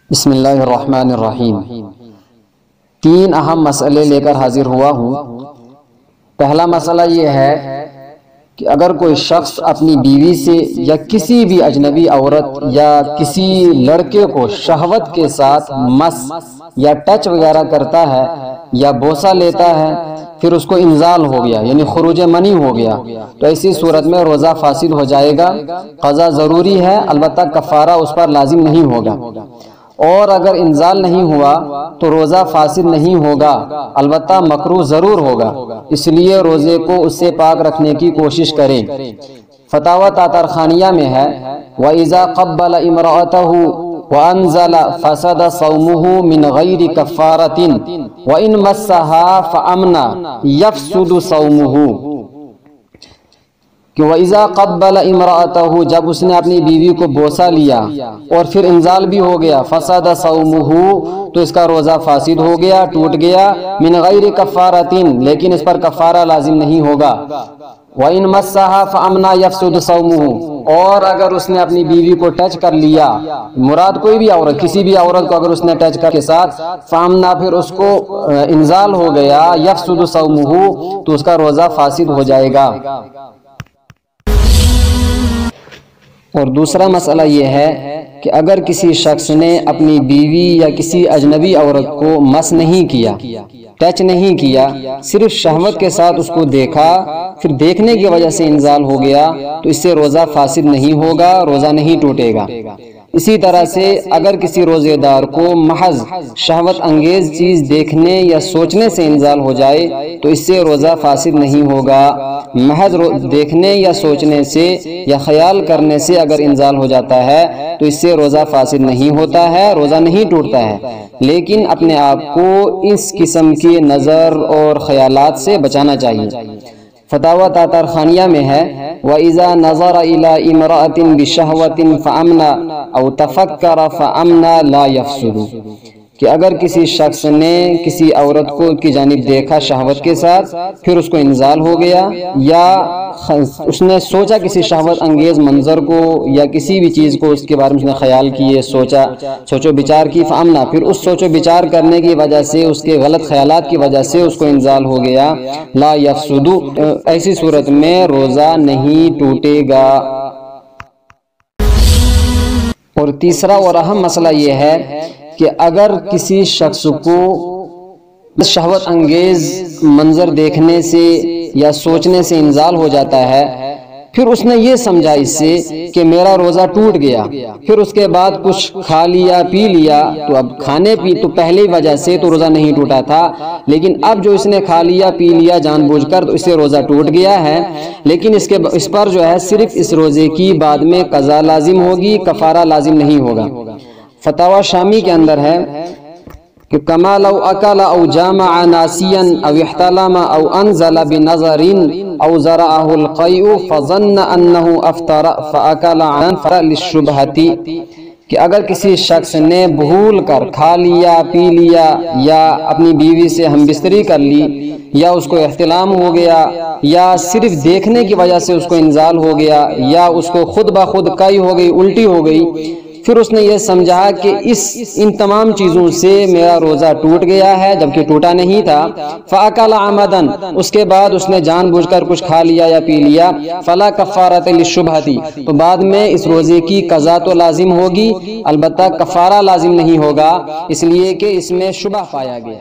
بسم اللہ الرحمن الرحیم۔ تین اہم مسئلے لے کر حاضر ہوا ہوں۔ پہلا مسئلہ یہ ہے کہ اگر کوئی شخص اپنی بیوی سے یا کسی بھی اجنبی عورت یا کسی لڑکے کو شہوت کے ساتھ مس یا ٹچ وغیرہ کرتا ہے یا بوسہ لیتا ہے، پھر اس کو انزال ہو گیا یعنی خروج منی ہو گیا، تو ایسی صورت میں روزہ فاسد ہو جائے گا۔ قضا ضروری ہے، البتہ کفارہ اس پر لازم نہیں ہوگا۔ اور اگر انزال نہیں ہوا تو روزہ فاسد نہیں ہوگا، البتہ مکروہ ضرور ہوگا، اس لیے روزے کو اس سے پاک رکھنے کی کوشش کریں۔ فتاوی تاترخانیہ میں ہے وَإِذَا قَبَّلَ امْرَأَتَهُ وَأَنزَلَ فَسَدَ صَوْمُهُ مِنْ غَيْرِ كَفَّارَةٍ وَإِنْ مَسَّهَا فَأَمْنَا يَفْسُدُ صَوْمُهُ، کہ وَإِذَا قَبَّلَ امْرَأَتَهُ، جب اس نے اپنی بیوی کو بوسہ لیا اور پھر انزال بھی ہو گیا، فَسَدَ صَوْمُهُ، تو اس کا روزہ فاسد ہو گیا، ٹوٹ گیا، مِنْ غَيْرِ كَفَّارَةٍ، لیکن اس پر کفارہ لازم نہیں ہوگا۔ وَإِنْ مَسَّهَا فَأَمْنَا يَفْسُدُ صَوْمُهُ، اور اگر اس نے اپنی بیوی کو ٹچ کر لیا، مراد کوئی بھی عورت، کسی بھی عورت کو اگر اس نے ٹچ کر کے ساتھ، فَأَمْنَا، پھر اس کو انزال ہو گیا، يَفْسُدُ صَوْمُهُ، تو اس کا روزہ فاسد ہو جائے گا۔ اور دوسرا مسئلہ یہ ہے کہ اگر کسی شخص نے اپنی بیوی یا کسی اجنبی عورت کو مس نہیں کیا، ٹچ نہیں کیا، صرف شہوت کے ساتھ اس کو دیکھا، پھر دیکھنے کی وجہ سے انزال ہو گیا، تو اس سے روزہ فاسد نہیں ہوگا، روزہ نہیں ٹوٹے گا۔ اسی طرح سے اگر کسی روزے دار کو محض شہوت انگیز چیز دیکھنے یا سوچنے سے انزال ہو جائے تو اس سے روزہ فاسد نہیں ہوگا۔ محض دیکھنے یا سوچنے سے یا خیال کرنے سے اگر انزال ہو جاتا ہے تو اس سے روزہ فاسد نہیں ہوتا ہے، روزہ نہیں ٹوٹتا ہے، لیکن اپنے آپ کو اس قسم کی نظر اور خیالات سے بچانا چاہیے۔ فتاوی تاترخانیہ میں ہے وَإِذَا نَظَرَ إِلَىٰ امْرَأَةٍ بِشَهْوَةٍ فَأَمْنَا أَوْ تَفَكَّرَ فَأَمْنَا لَا يَفْسُدُ، کہ اگر کسی شخص نے کسی عورت کو کی جانب دیکھا شہوت کے ساتھ، پھر اس کو انزال ہو گیا، یا اس نے سوچا کسی شہوت انگیز منظر کو یا کسی بھی چیز کو، اس کے بارے میں اس نے خیال کیے، سوچو بچار کی، فَأَمْنَا، پھر اس سوچو بچار کرنے کی وجہ سے، اس کے غلط خیالات کی وجہ سے اس کو انزال ہو گیا، لا یفسد، ایسی صورت میں روزہ نہیں ٹوٹے گا۔ اور تیسرا اور اہم مسئلہ یہ ہے کہ اگر کسی شخص کو شہوت انگیز منظر دیکھنے سے یا سوچنے سے انزال ہو جاتا ہے، پھر اس نے یہ سمجھا اس سے کہ میرا روزہ ٹوٹ گیا، پھر اس کے بعد کچھ کھا لیا پی لیا، تو اب کھانے پی تو پہلی وجہ سے تو روزہ نہیں ٹوٹا تھا، لیکن اب جو اس نے کھا لیا پی لیا جان بوجھ کر، تو اس سے روزہ ٹوٹ گیا ہے، لیکن اس پر جو ہے صرف اس روزے کی بعد میں قضا لازم ہوگی، کفارہ لازم نہیں ہوگا۔ فتاوی شامی کے اندر ہے کہ کما لو اکل او جامع ناسیا او احتلم او انزل بنظر او زرعه القیء فظن انه افطر فاکل عنفر للشبہۃ، کہ اگر کسی شخص نے بھول کر کھا لیا پی لیا یا اپنی بیوی سے ہم بستری کر لی، یا اس کو احتلام ہو گیا، یا صرف دیکھنے کی وجہ سے اس کو انزال ہو گیا، یا اس کو خود بخود قی ہو گئی، الٹی ہو گئی، پھر اس نے یہ سمجھا کہ ان تمام چیزوں سے میرا روزہ ٹوٹ گیا ہے جبکہ ٹوٹا نہیں تھا، فَأَكَلَ عَمَدًا، اس کے بعد اس نے جان بوجھ کر کچھ کھا لیا یا پی لیا، فَلَا كَفَّارَةَ لِلشُّبْهَةِ، تو بعد میں اس روزے کی قضا تو لازم ہوگی، البتہ کفارہ لازم نہیں ہوگا، اس لیے کہ اس میں شبہ پایا گیا۔